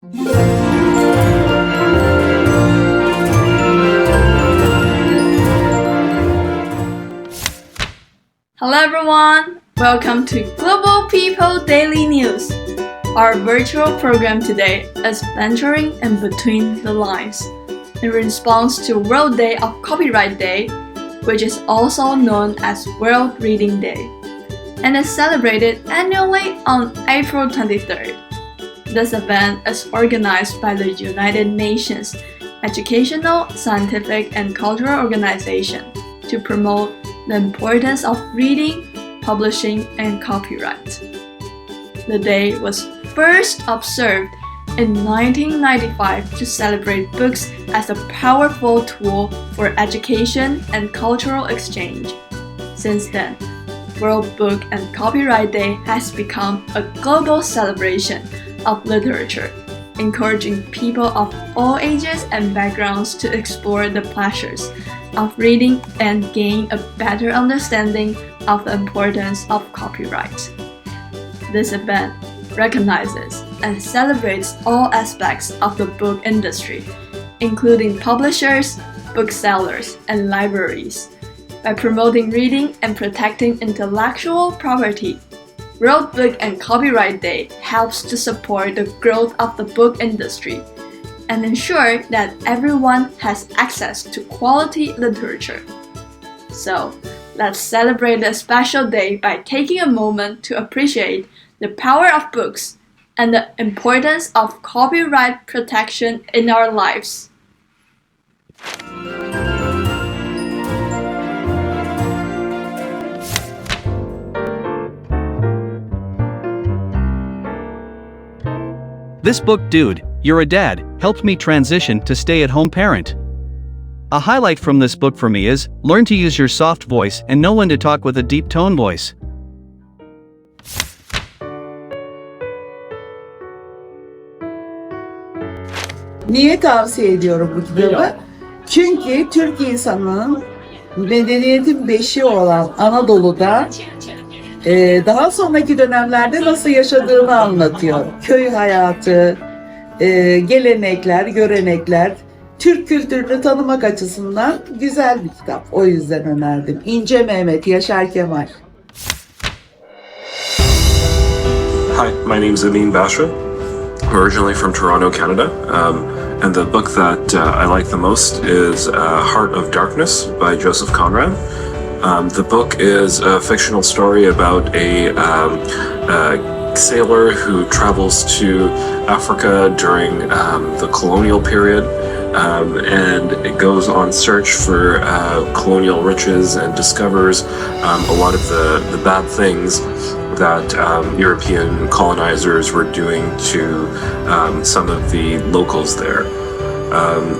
Hello everyone! Welcome to Global People Daily News. Our virtual program today is Venturing in Between the Lines in response to World Day of Copyright Day, which is also known as World Reading Day, and is celebrated annually on April 23rd. This event is organized by the United Nations Educational, Scientific, and Cultural Organization to promote the importance of reading, publishing, and copyright. The day was first observed in 1995 to celebrate books as a powerful tool for education and cultural exchange. Since then, World Book and Copyright Day has become a global celebration of literature, encouraging people of all ages and backgrounds to explore the pleasures of reading and gain a better understanding of the importance of copyright. This event recognizes and celebrates all aspects of the book industry, including publishers, booksellers, and libraries. By promoting reading and protecting intellectual property, World Book and Copyright Day helps to support the growth of the book industry and ensure that everyone has access to quality literature. So, let's celebrate this special day by taking a moment to appreciate the power of books and the importance of copyright protection in our lives. This book, Dude, You're a Dad, helped me transition to stay-at-home parent. A highlight from this book for me is, learn to use your soft voice and know when to talk with a deep tone voice. Niye tavsiye ediyorum bu kitabı? Çünkü Türk insanının medeniyetin beşiği olan Anadolu'da daha sonraki dönemlerde nasıl yaşadığını anlatıyor. Köy hayatı, gelenekler, görenekler, Türk kültürünü tanımak açısından güzel bir kitap. O yüzden önerdim. İnce Mehmet, Yaşar Kemal. Hi, my name is Amin Bashra. I'm originally from Toronto, Canada. And the book that I like the most is Heart of Darkness by Joseph Conrad. The book is a fictional story about a sailor who travels to Africa during the colonial period, and it goes on search for colonial riches and discovers a lot of the bad things that European colonizers were doing to some of the locals there.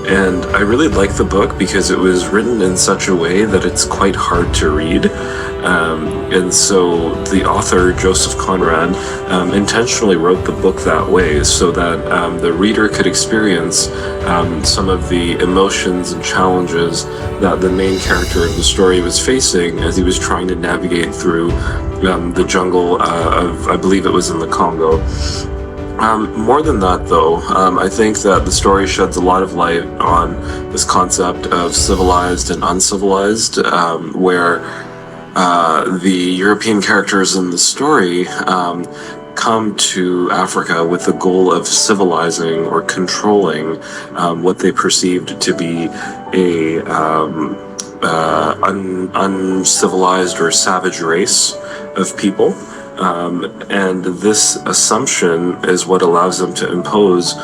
And I really like the book because it was written in such a way that it's quite hard to read. And so the author, Joseph Conrad, intentionally wrote the book that way so that the reader could experience some of the emotions and challenges that the main character of the story was facing as he was trying to navigate through the jungle of, I believe it was in the Congo. More than that, though, I think that the story sheds a lot of light on this concept of civilized and uncivilized, where the European characters in the story come to Africa with the goal of civilizing or controlling what they perceived to be a uncivilized or savage race of people. And this assumption is what allows them to impose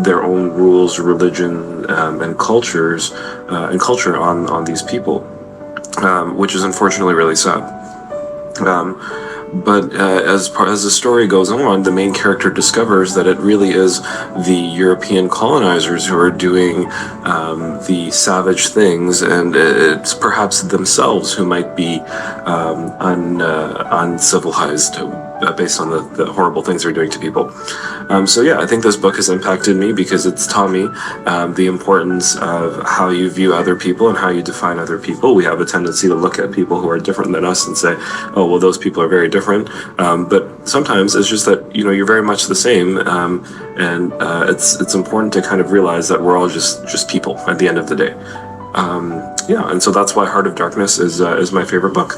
their own rules, religion, and culture on these people, which is unfortunately really sad. But as the story goes on, the main character discovers that it really is the European colonizers who are doing the savage things, and it's perhaps themselves who might be uncivilized based on the horrible things they're doing to people. So yeah, I think this book has impacted me because it's taught me the importance of how you view other people and how you define other people. We have a tendency to look at people who are different than us and say, oh, well, those people are very different. But sometimes it's just that you're very much the same, and it's important to kind of realize that we're all just people at the end of the day. And so that's why Heart of Darkness is my favorite book.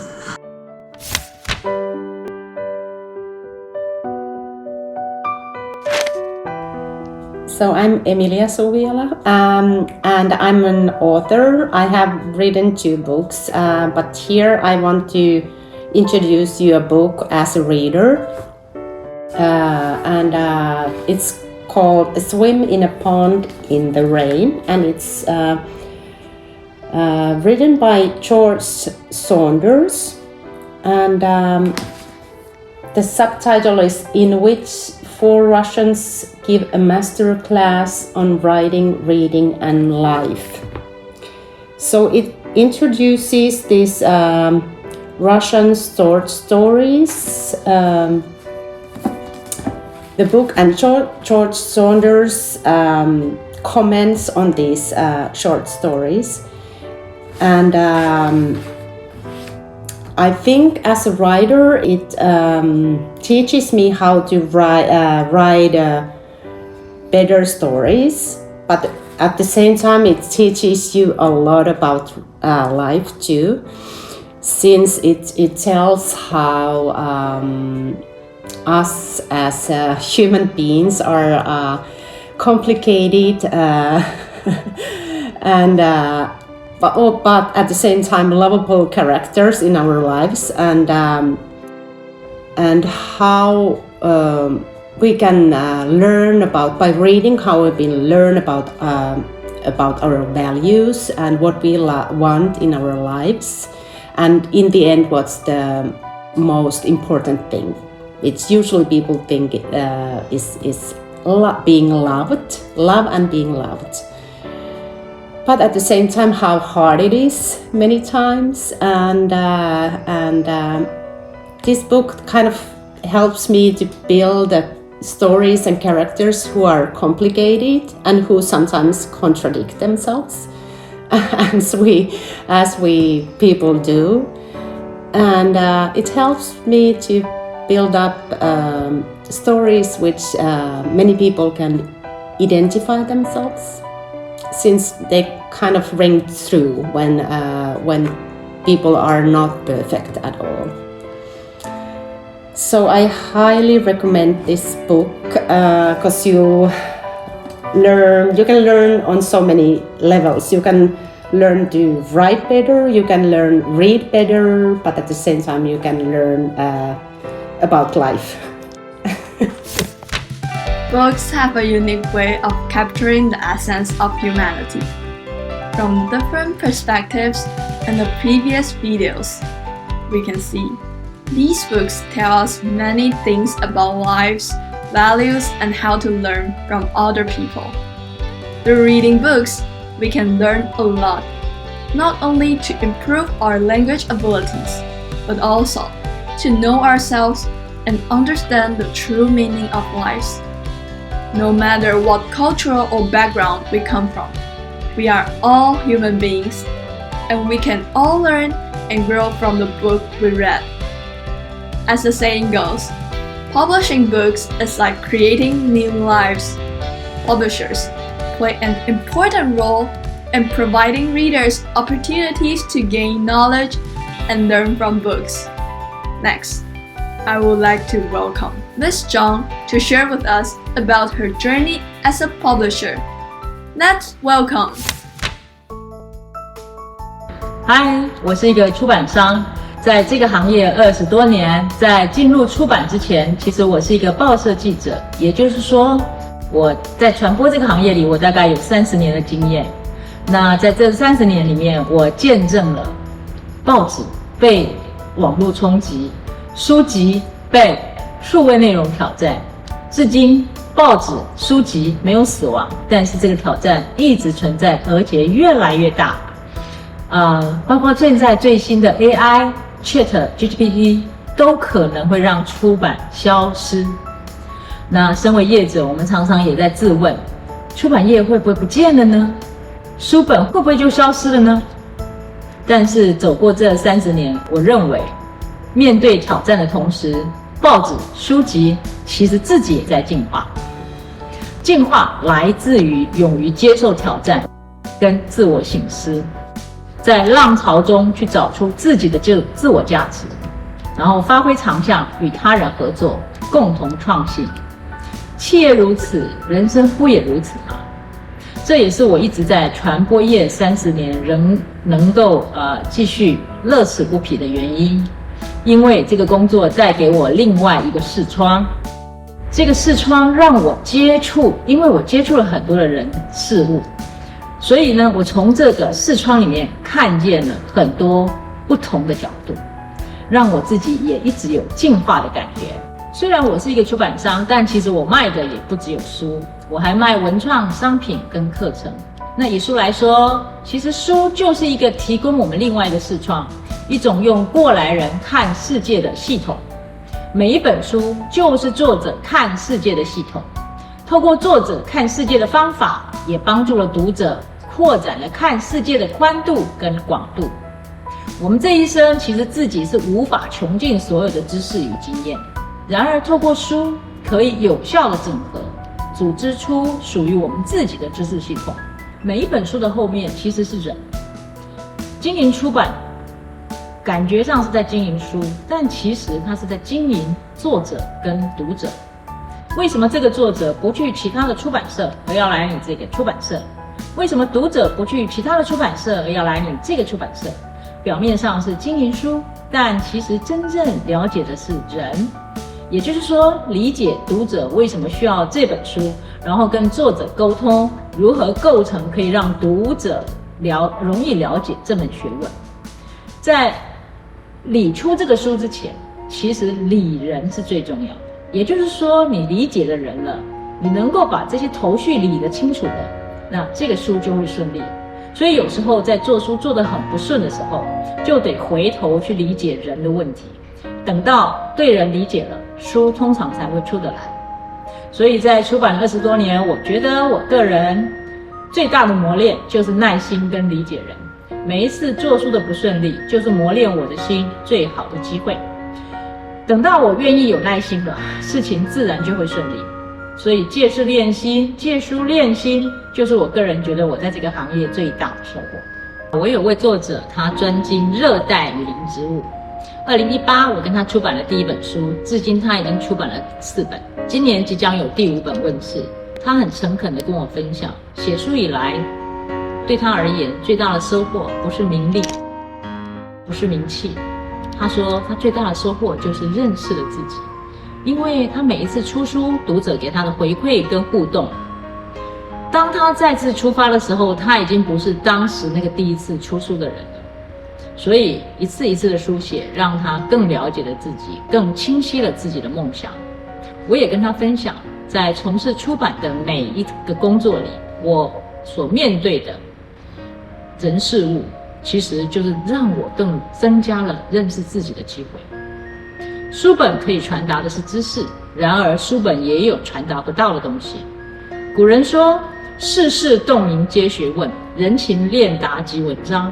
So I'm Emilia Suviola, and I'm an author. I have written 2 books, but here I want to introduce you a book as a reader, and it's called Swim in a Pond in the Rain, and it's written by George Saunders, and the subtitle is In Which 4 Russians Give a Master Class on Writing, Reading and Life. So it introduces these Russian short stories, the book, and George Saunders comments on these short stories. And I think as a writer, it teaches me how to write better stories, but at the same time it teaches you a lot about life too, since it tells how us as human beings are complicated and but at the same time lovable characters in our lives, and how we can learn by reading, how we can learn about our values and what we want in our lives, and in the end what's the most important thing. It's usually people think is being loved, love and being loved. But at the same time, how hard it is many times, and this book kind of helps me to build stories and characters who are complicated and who sometimes contradict themselves, as we people do, and it helps me to build up stories which many people can identify themselves, since they kind of ring through when people are not perfect at all. So I highly recommend this book because you can learn on so many levels. You can learn to write better, you can read better, but at the same time you can learn about life. Books have a unique way of capturing the essence of humanity. From different perspectives in the previous videos, we can see these books tell us many things about lives, values, and how to learn from other people. Through reading books, we can learn a lot, not only to improve our language abilities, but also to know ourselves and understand the true meaning of life. No matter what cultural or background we come from, we are all human beings, and we can all learn and grow from the book we read. As the saying goes, publishing books is like creating new lives. Publishers play an important role in providing readers opportunities to gain knowledge and learn from books. Next, I would like to welcome Miss Zhang to share with us about her journey as a publisher. Let's welcome. Hi， 我是一个出版商，在这个行业20多年。在进入出版之前，其实我是一个报社记者，也就是说，我在传播这个行业里，我大概有30年的经验。那在这30年里面，我见证了报纸被网络冲击，书籍被数位内容挑战。至今，报纸、书籍没有死亡，但是这个挑战一直存在，而且越来越大。包括现在最新的 AI、Chat、GPT 都可能会让出版消失。那身为业者，我们常常也在自问：出版业会不会不见了呢？书本会不会就消失了呢？但是走过这30年，我认为面对挑战的同时，报纸、书籍，其实自己也在进化。进化来自于勇于接受挑战跟自我省思，在浪潮中去找出自己的自我价值，然后发挥长项，与他人合作，共同创新。企业如此，人生不也如此吗？这也是我一直在传播业30年仍能够继续乐此不疲的原因。因为这个工作带给我另外一个视窗，这个视窗让我接触，因为我接触了很多的人事物，所以呢，我从这个视窗里面看见了很多不同的角度，让我自己也一直有进化的感觉。虽然我是一个出版商，但其实我卖的也不只有书，我还卖文创商品跟课程。那以书来说，其实书就是一个提供我们另外一个视窗，一种用过来人看世界的系统。每一本书就是作者看世界的系统，透过作者看世界的方法，也帮助了读者扩展了看世界的宽度跟广度。我们这一生其实自己是无法穷尽所有的知识与经验，然而透过书可以有效的整合，组织出属于我们自己的知识系统。每一本书的后面其实是人。经营出版感觉上是在经营书，但其实它是在经营作者跟读者。为什么这个作者不去其他的出版社，而要来你这个出版社？为什么读者不去其他的出版社，而要来你这个出版社？表面上是经营书，但其实真正了解的是人。也就是说，理解读者为什么需要这本书，然后跟作者沟通，如何构成可以让读者容易了解这门学问。在理出这个书之前，其实理人是最重要的。也就是说，你理解了人了，你能够把这些头绪理得清楚的，那这个书就会顺利。所以有时候在做书做得很不顺的时候，就得回头去理解人的问题。等到对人理解了，书通常才会出得来。所以在出版20多年，我觉得我个人最大的磨练就是耐心跟理解人。每一次做书的不顺利，就是磨练我的心最好的机会。等到我愿意有耐心了，事情自然就会顺利。所以借势练心，借书练心，就是我个人觉得我在这个行业最大的收获。我有位作者，他专精热带雨林植物。2018我跟他出版了第1本书，至今他已经出版了4本，今年即将有第5本问世。他很诚恳地跟我分享，写书以来对他而言最大的收获不是名利，不是名气。他说他最大的收获就是认识了自己，因为他每一次出书，读者给他的回馈跟互动，当他再次出发的时候，他已经不是当时那个第一次出书的人了。所以一次一次的书写，让他更了解了自己，更清晰了自己的梦想。我也跟他分享，在从事出版的每一个工作里，我所面对的人事物，其实就是让我更增加了认识自己的机会。书本可以传达的是知识，然而书本也有传达不到的东西。古人说，世事洞明皆学问，人情练达即文章。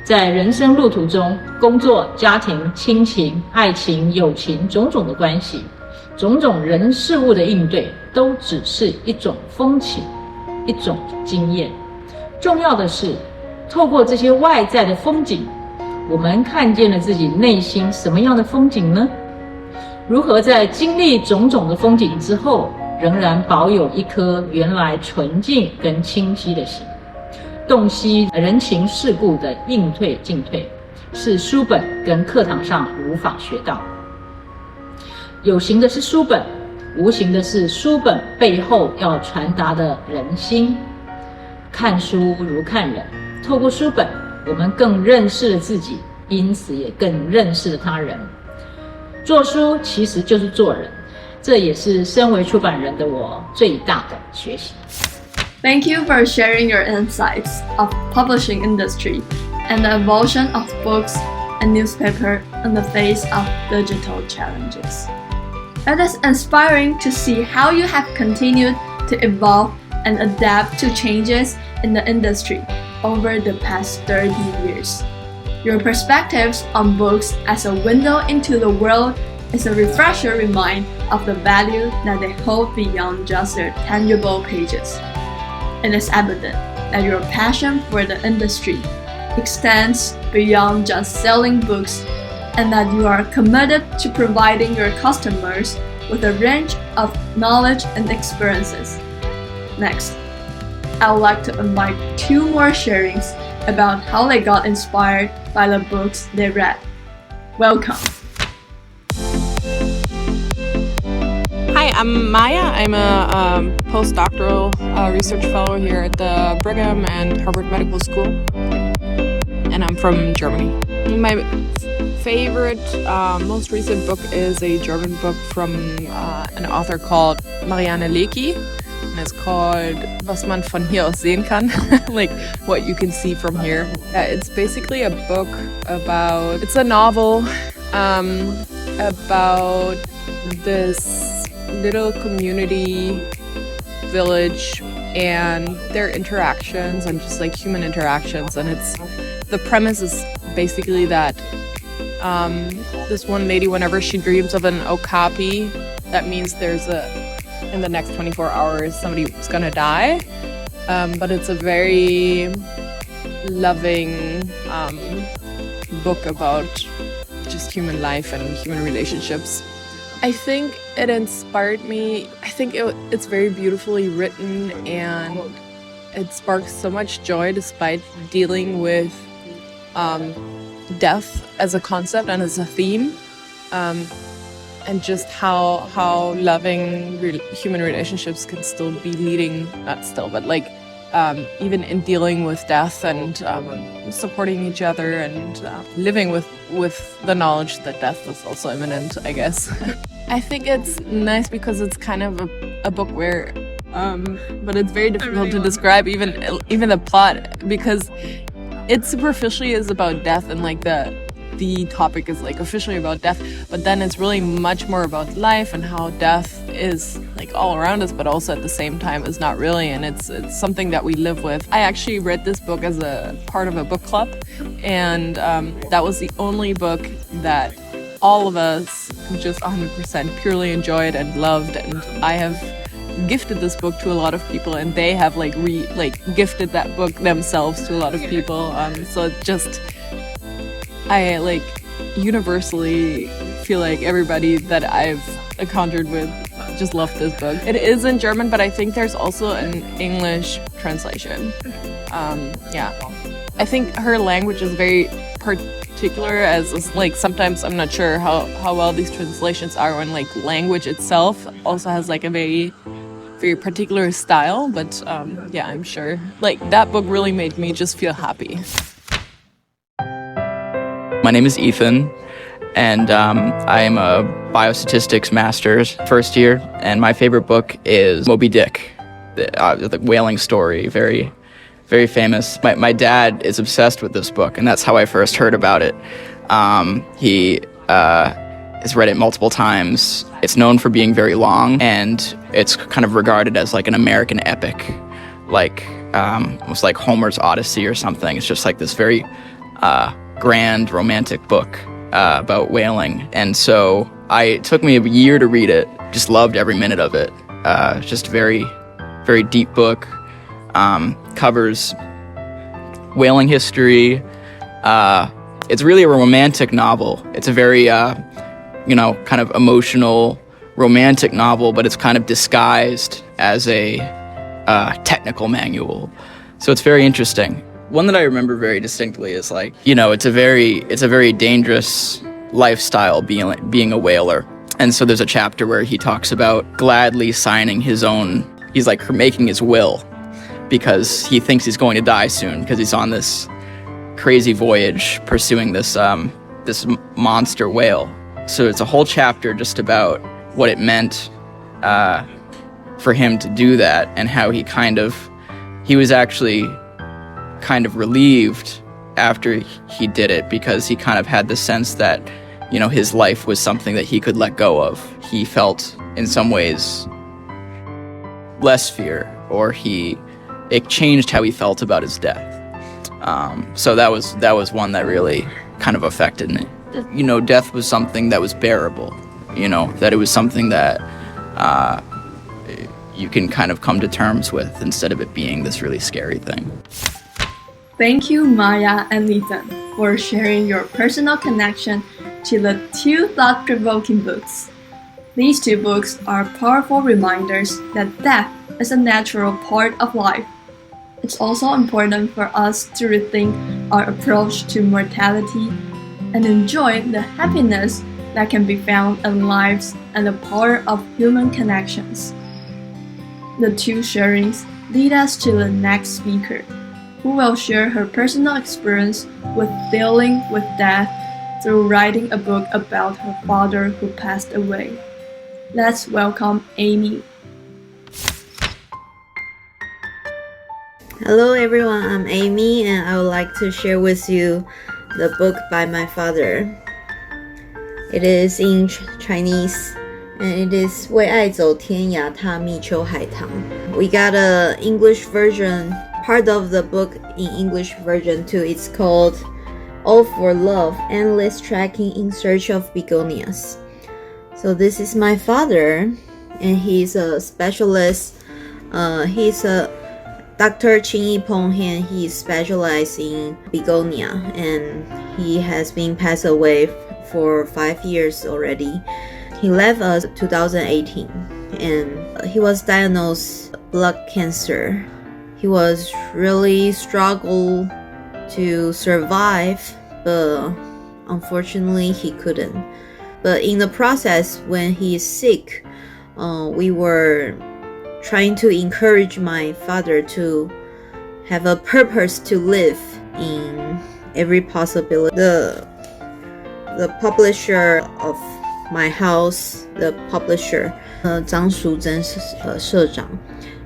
在人生路途中，工作、家庭、亲情、爱情、友情种种的关系，种种人事物的应对，都只是一种风情，一种经验。重要的是，透过这些外在的风景，我们看见了自己内心什么样的风景呢？如何在经历种种的风景之后，仍然保有一颗原来纯净跟清晰的心？洞悉人情世故的应退进退，是书本跟课堂上无法学到。有形的是书本，无形的是书本背后要传达的人心。看书如看人，透过书本，我们更认识了自己，因此也更认识了他人。做书其实就是做人，这也是身为出版人的我最大的学习。Thank you for sharing your insights of publishing industry and the evolution of books and newspaper in the face of digital challenges. It is inspiring to see how you have continued to evolve and adapt to changes in the industry over the past 30 years. Your perspectives on books as a window into the world is a refresher reminder of the value that they hold beyond just their tangible pages. It is evident that your passion for the industry extends beyond just selling books and that you are committed to providing your customers with a range of knowledge and experiences. Next, I would like to invite 2 more sharings about how they got inspired by the books they read. Welcome. Hi, I'm Maya. I'm a postdoctoral research fellow here at the Brigham and Harvard Medical School, and I'm from Germany. My favorite, most recent book is a German book from an author called Marianne Leckie, and it's called Was man von hier aus sehen kann, like what you can see from here. It's basically a book about, it's a novel about this little community village and their interactions and just like human interactions, and the premise is basically that this one lady, whenever she dreams of an okapi, that means in the next 24 hours somebody's gonna die, but it's a very loving book about just human life and human relationships. I think it inspired me. I think it's very beautifully written, and it sparks so much joy despite dealing with death as a concept and as a theme, and just how loving human relationships can still be leading, not still, but like even in dealing with death and supporting each other and living with the knowledge that death is also imminent, I guess. I think it's nice because it's kind of a book where, but it's very difficult to describe even the plot, because it superficially is about death, and like the topic is like officially about death, but then it's really much more about life and how death is like all around us, but also at the same time is not really, and it's something that we live with. I actually read this book as a part of a book club, and that was the only book that all of us just 100% purely enjoyed and loved, and I have gifted this book to a lot of people, and they have gifted that book themselves to a lot of people. So it just, I like universally feel like everybody that I've encountered with just loved this book. It is in German, but I think there's also an English translation. Yeah, I think her language is very particular, as like sometimes I'm not sure how well these translations are when like language itself also has like a very particular style, but yeah, I'm sure like that book really made me just feel happy. My name is Ethan, and I am a biostatistics master's first year, and my favorite book is Moby Dick, the whaling story, very, very famous. My dad is obsessed with this book, and that's how I first heard about it. He has read it multiple times. It's known for being very long, and it's kind of regarded as like an American epic, like almost like Homer's Odyssey or something. It's just like this very grand romantic book about whaling, and so it took me a year to read it. Just loved every minute of it. Just very, very deep book. Covers whaling history. It's really a romantic novel. It's a very kind of emotional romantic novel, but it's kind of disguised as a technical manual. So it's very interesting. One that I remember very distinctly is like, it's a very dangerous lifestyle being a whaler. And so there's a chapter where he talks about gladly signing he's like making his will, because he thinks he's going to die soon, because he's on this crazy voyage pursuing this monster whale. So it's a whole chapter just about what it meant for him to do that, and how he was actually kind of relieved after he did it, because he kind of had the sense that, his life was something that he could let go of. He felt in some ways less fear, or it changed how he felt about his death. So that was one that really kind of affected me. Death was something that was bearable. that it was something that you can kind of come to terms with instead of it being this really scary thing. Thank you, Maya and Ethan, for sharing your personal connection to the two thought-provoking books. These two books are powerful reminders that death is a natural part of life. It's also important for us to rethink our approach to mortality and enjoy the happiness that can be found in lives and the power of human connections. The two sharings lead us to the next speaker, who will share her personal experience with dealing with death through writing a book about her father who passed away. Let's welcome Amy. Hello everyone, I'm Amy and I would like to share with you the book by my father. It is in Chinese and it is 为爱走天涯踏密秋海棠. We got a English version, part of the book in English version too. It's called All for Love, Endless Trekking in Search of Begonias. So this is my father and he's a specialist. He's a Dr. Qin Yipeng, and he specializes in begonia and he has been passed away for 5 years already. He left us 2018 and he was diagnosed blood cancer. He was really struggled to survive, but unfortunately he couldn't. But in the process, when he is sick, we were trying to encourage my father to have a purpose to live in every possibility. The publisher of my house, the publisher, 张淑珍社长,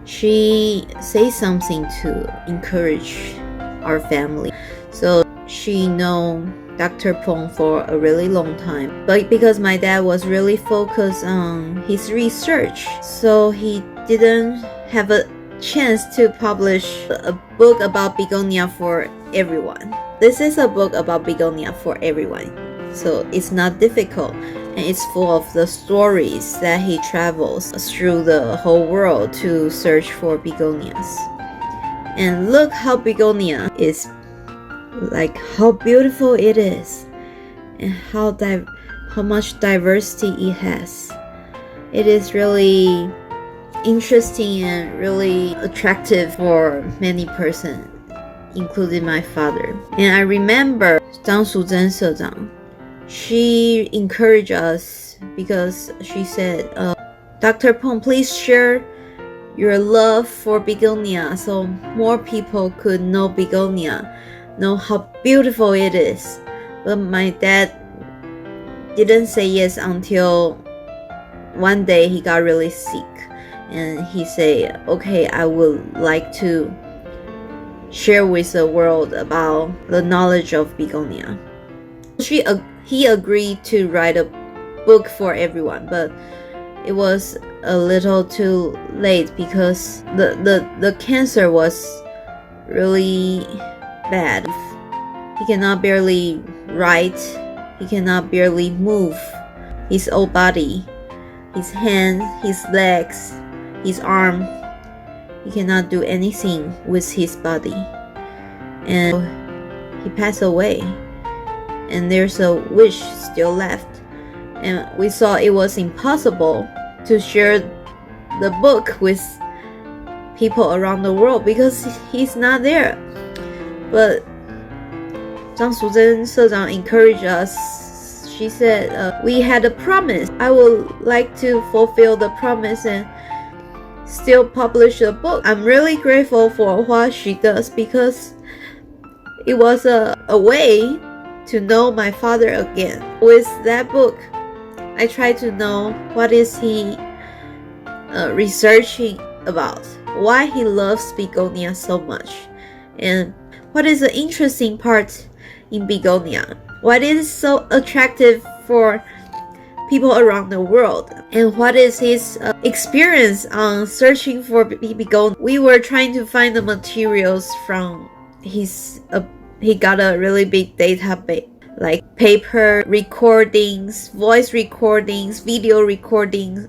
she says something to encourage our family. So she know Dr. Peng for a really long time. But because my dad was really focused on his research, so he didn't have a chance to publish a book about begonia for everyone. This is a book about begonia for everyone. So it's not difficult. And it's full of the stories that he travels through the whole world to search for begonias. And look how begonia is, like how beautiful it is, and how much diversity it has. It is really interesting and really attractive for many persons, including my father. And I remember Zhang Shuzhen 社长, she encouraged us because she said, Dr. Peng, please share your love for begonia so more people could know begonia, know how beautiful it is. But my dad didn't say yes until one day he got really sick and he said, okay, I would like to share with the world about the knowledge of begonia. He agreed to write a book for everyone, but it was a little too late because the cancer was really bad. He cannot barely write, he cannot barely move his whole body, his hands, his legs, his arm. He cannot do anything with his body. And he passed away. And there's a wish still left. And we thought it was impossible to share the book with people around the world because he's not there. But Zhang Shuzhen 社长 encouraged us. She said, we had a promise. I would like to fulfill the promise and still publish a book. I'm really grateful for what she does because it was a way to know my father again. With that book, I try to know what is he researching about, why he loves begonia so much, and what is the interesting part in begonia, what is so attractive for people around the world, and what is his experience on searching for begonia. We were trying to find the materials from his he got a really big database like paper recordings, voice recordings, video recordings,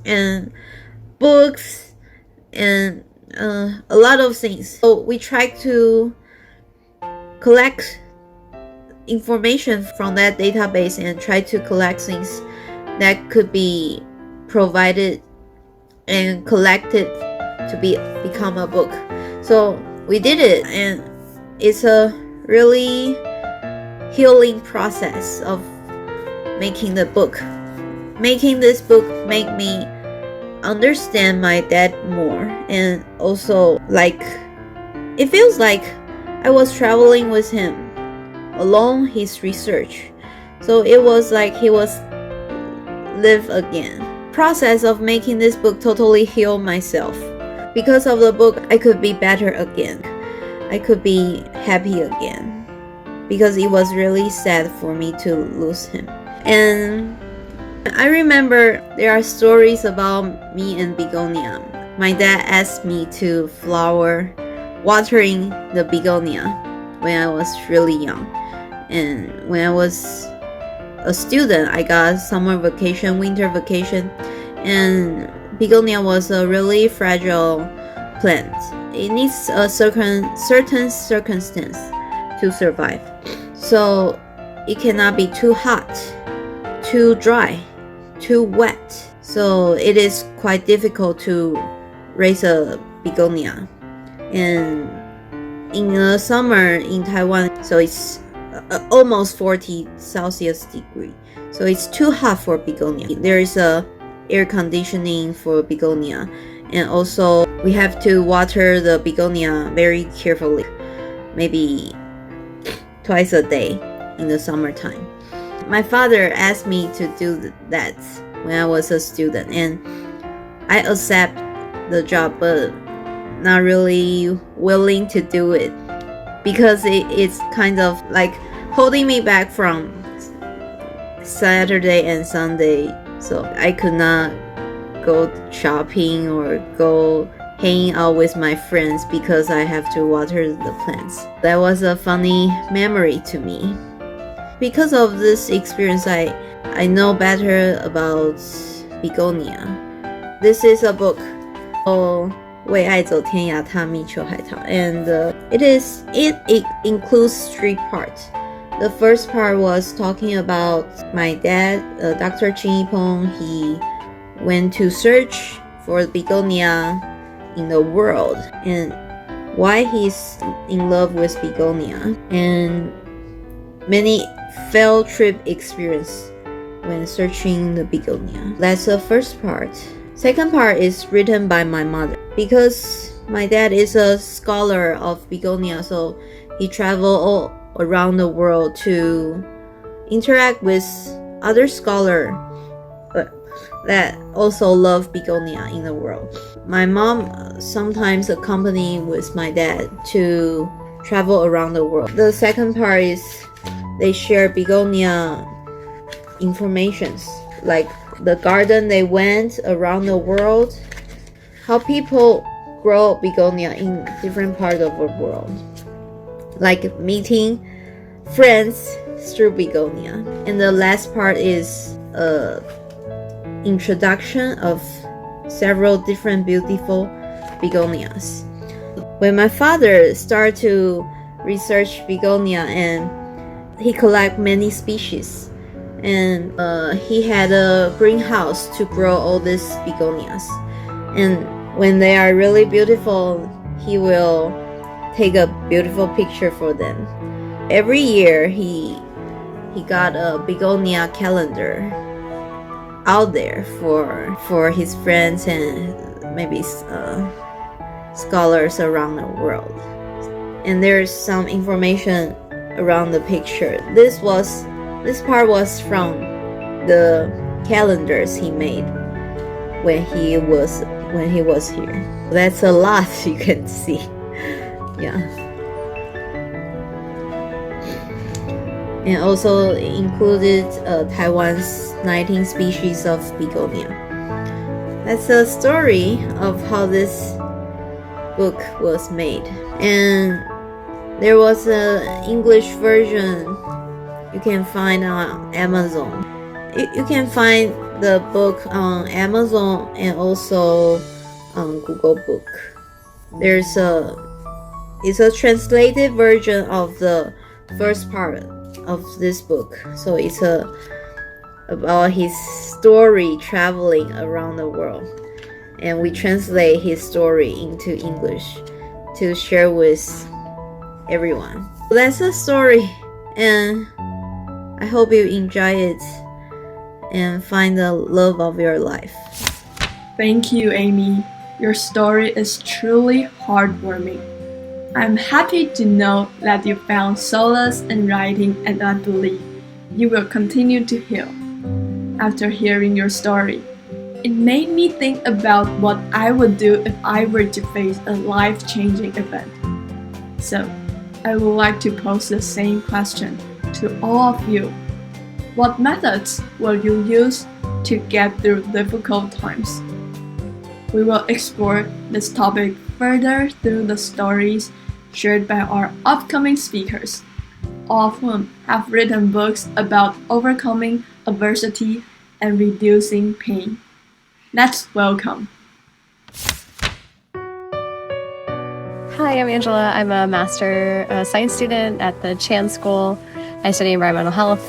and books, and a lot of things. So we try to collect information from that database and try to collect things that could be provided and collected to become a book. So we did it, and it's a really healing process of making the book. Making this book made me understand my dad more, and also like it feels like I was traveling with him along his research. So it was like he was live again. Process of making this book totally healed myself. Because of the book, I could be better again. I could be happy again. Because it was really sad for me to lose him. And I remember there are stories about me and begonia. My dad asked me to watering the begonia when I was really young. And when I was a student, I got summer vacation, winter vacation, and begonia was a really fragile plant. It needs a certain circumstance to survive. So it cannot be too hot, too dry, too wet. So it is quite difficult to raise a begonia. And in the summer in Taiwan, so it's almost 40 Celsius degree. So it's too hot for begonia. There is a air conditioning for begonia, and also we have to water the begonia very carefully, maybe twice a day in the summertime. My father asked me to do that when I was a student, and I accept the job, but not really willing to do it because it's kind of like holding me back from Saturday and Sunday. So I could not go shopping or go hanging out with my friends because I have to water the plants. That was a funny memory to me. Because of this experience, I know better about begonia. This is a book called 为爱走天涯踏蜜秋海棠, and it includes 3 parts. The first part was talking about my dad, Dr. Chin Yipeng. He went to search for begonia in the world and why he's in love with begonia, and many field trip experience when searching the begonia. That's the first part. Second part is written by my mother because my dad is a scholar of begonia, so he traveled all around the world to interact with other scholars that also love begonia in the world. My mom sometimes accompanied with my dad to travel around the world. The second part is they share begonia informations, like the garden they went around the world, how people grow begonia in different parts of the world, like meeting friends through begonia. And the last part is introduction of several different beautiful begonias. When my father started to research begonia, and he collect many species, and he had a greenhouse to grow all these begonias, and when they are really beautiful, he will take a beautiful picture for them. Every year he got a begonia calendar out there for his friends and maybe scholars around the world. And there's some information around the picture. This part was from the calendars he made when he was here. That's a lot you can see. Yeah. And also included Taiwan's 19 species of begonia. That's a story of how this book was made. And there was an English version You can find on Amazon. You can find the book on Amazon and also on Google Book. It's a translated version of the first part of this book. So it's about his story traveling around the world. And we translate his story into English to share with everyone. That's the story, and I hope you enjoy it and find the love of your life. Thank you, Amy. Your story is truly heartwarming. I'm happy to know that you found solace in writing, and I believe you will continue to heal. After hearing your story, it made me think about what I would do if I were to face a life-changing event. So, I would like to pose the same question to all of you. What methods will you use to get through difficult times? We will explore this topic further through the stories shared by our upcoming speakers, all of whom have written books about overcoming adversity and reducing pain. Let's welcome. Hi, I'm Angela. I'm a master science student at the Chan School. I study environmental health.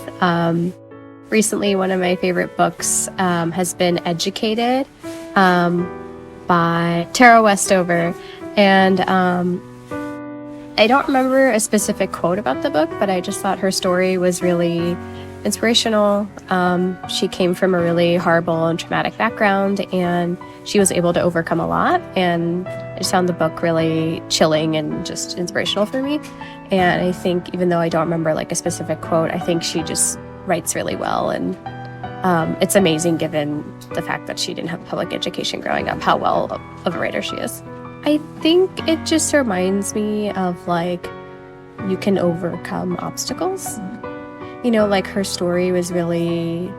Recently, one of my favorite books has been Educated by Tara Westover. And I don't remember a specific quote about the book, but I just thought her story was really inspirational. She came from a really horrible and traumatic background, and she was able to overcome a lot. And I just found the book really chilling and just inspirational for me. And I think, even though I don't remember like a specific quote, I think she just writes really well. And it's amazing, given the fact that she didn't have public education growing up, how well of a writer she is. I think it just reminds me of like, you can overcome obstacles. You know, like her story was really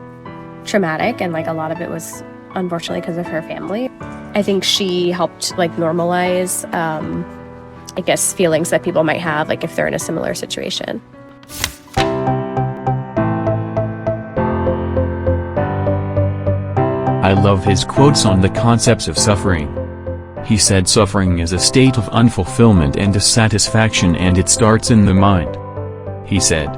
traumatic, and like a lot of it was unfortunately because of her family. I think she helped like normalize, I guess, feelings that people might have, like if they're in a similar situation. I love his quotes on the concepts of suffering. He said suffering is a state of unfulfillment and dissatisfaction, and it starts in the mind. He said,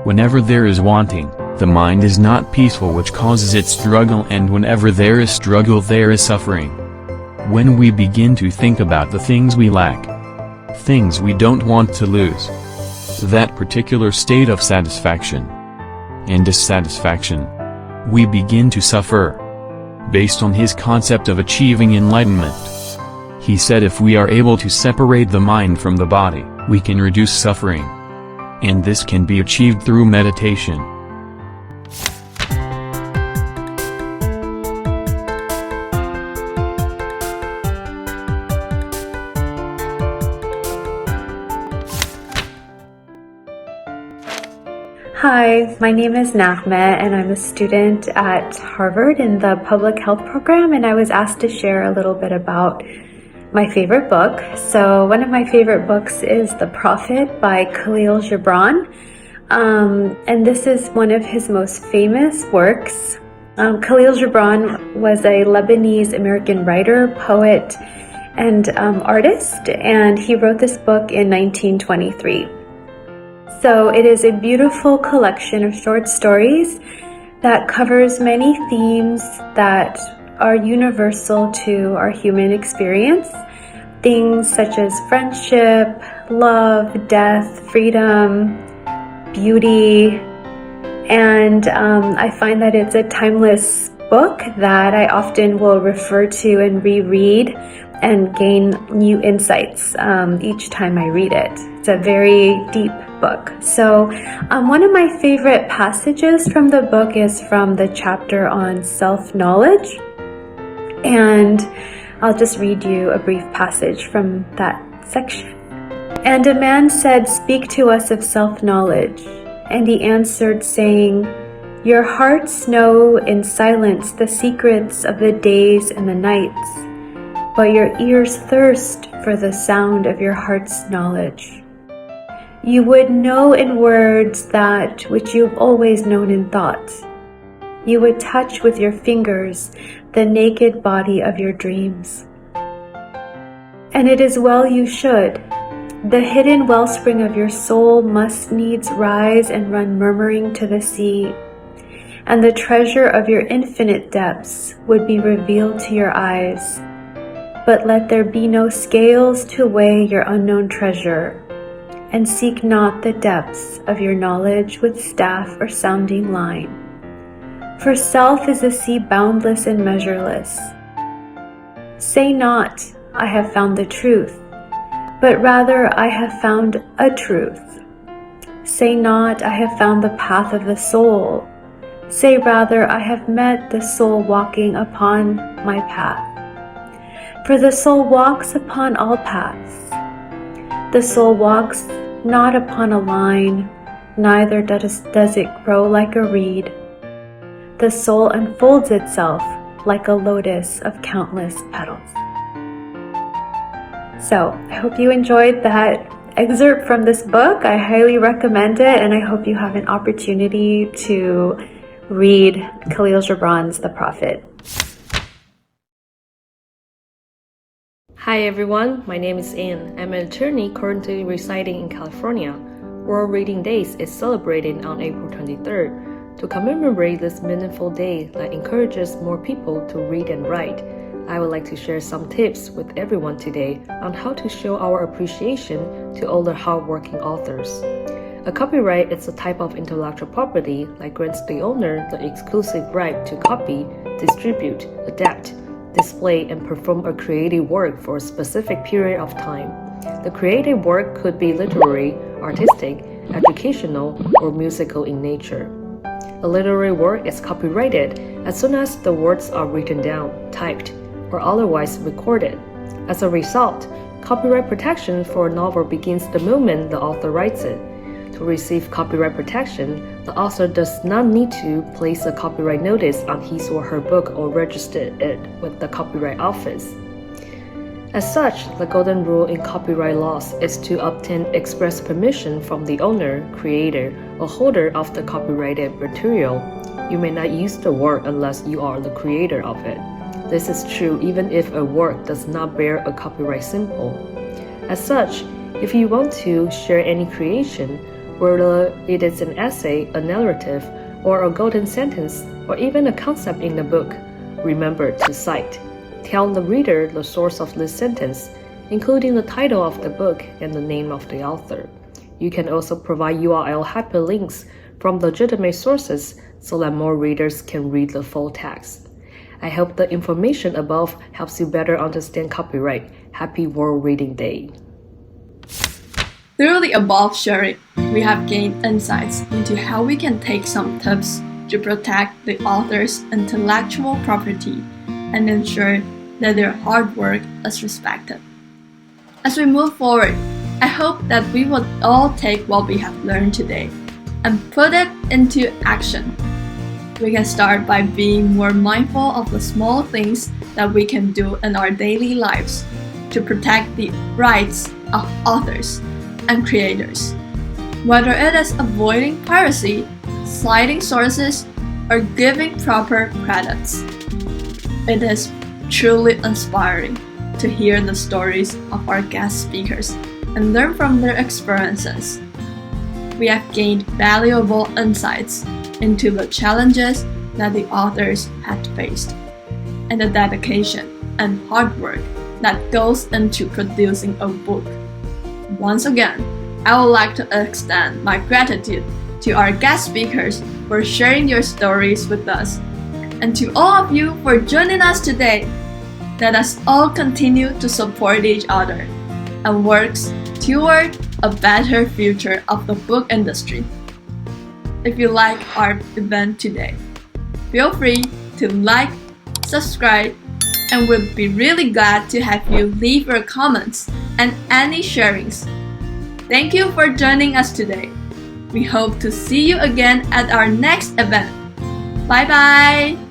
whenever there is wanting, the mind is not peaceful, which causes it struggle, and whenever there is struggle, there is suffering. When we begin to think about the things we lack, things we don't want to lose, that particular state of satisfaction and dissatisfaction, we begin to suffer. Based on his concept of achieving enlightenment, he said if we are able to separate the mind from the body, we can reduce suffering. And this can be achieved through meditation. Hi, my name is Nahma, and I'm a student at Harvard in the public health program, and I was asked to share a little bit about my favorite book. So one of my favorite books is The Prophet by Khalil Gibran, and this is one of his most famous works. Khalil Gibran was a Lebanese American writer, poet, and artist, and he wrote this book in 1923. So it is a beautiful collection of short stories that covers many themes that are universal to our human experience. Things such as friendship, love, death, freedom, beauty. And I find that it's a timeless book that I often will refer to and reread and gain new insights each time I read it. It's a very deep book. So one of my favorite passages from the book is from the chapter on self-knowledge. And I'll just read you a brief passage from that section. And a man said, "Speak to us of self-knowledge." And he answered, saying, "Your hearts know in silence the secrets of the days and the nights, but your ears thirst for the sound of your heart's knowledge." You would know in words that which you've always known in thought. You would touch with your fingers the naked body of your dreams. And it is well you should. The hidden wellspring of your soul must needs rise and run murmuring to the sea, and the treasure of your infinite depths would be revealed to your eyes. But let there be no scales to weigh your unknown treasure, and seek not the depths of your knowledge with staff or sounding line. For self is a sea boundless and measureless. Say not, I have found the truth, but rather I have found a truth. Say not, I have found the path of the soul. Say rather, I have met the soul walking upon my path. For the soul walks upon all paths. The soul walks not upon a line, neither does it grow like a reed. The soul unfolds itself like a lotus of countless petals. So, I hope you enjoyed that excerpt from this book. I highly recommend it, and I hope you have an opportunity to read Khalil Gibran's The Prophet. Hi everyone, my name is Anne. I'm an attorney currently residing in California. World Reading Days is celebrated on April 23rd. To commemorate this meaningful day that encourages more people to read and write, I would like to share some tips with everyone today on how to show our appreciation to all the hardworking authors. A copyright is a type of intellectual property that grants the owner the exclusive right to copy, distribute, adapt, display, and perform a creative work for a specific period of time. The creative work could be literary, artistic, educational, or musical in nature. A literary work is copyrighted as soon as the words are written down, typed, or otherwise recorded. As a result, copyright protection for a novel begins the moment the author writes it. To receive copyright protection, the author does not need to place a copyright notice on his or her book or register it with the Copyright Office. As such, the golden rule in copyright laws is to obtain express permission from the owner, creator, or holder of the copyrighted material. You may not use the work unless you are the creator of it. This is true even if a work does not bear a copyright symbol. As such, if you want to share any creation, whether it is an essay, a narrative, or a golden sentence, or even a concept in the book, remember to cite. Tell the reader the source of this sentence, including the title of the book and the name of the author. You can also provide URL hyperlinks from legitimate sources so that more readers can read the full text. I hope the information above helps you better understand copyright. Happy World Reading Day! Through the above sharing, we have gained insights into how we can take some tips to protect the author's intellectual property and ensure that their hard work is respected. As we move forward, I hope that we will all take what we have learned today and put it into action. We can start by being more mindful of the small things that we can do in our daily lives to protect the rights of authors and creators. Whether it is avoiding piracy, citing sources, or giving proper credits. It is truly inspiring to hear the stories of our guest speakers and learn from their experiences. We have gained valuable insights into the challenges that the authors had faced and the dedication and hard work that goes into producing a book. Once again, I would like to extend my gratitude to our guest speakers for sharing your stories with us, and to all of you for joining us today. Let us all continue to support each other and work toward a better future of the book industry. If you like our event today, feel free to like, subscribe, and we'll be really glad to have you leave your comments and any sharings. Thank you for joining us today. We hope to see you again at our next event. Bye bye!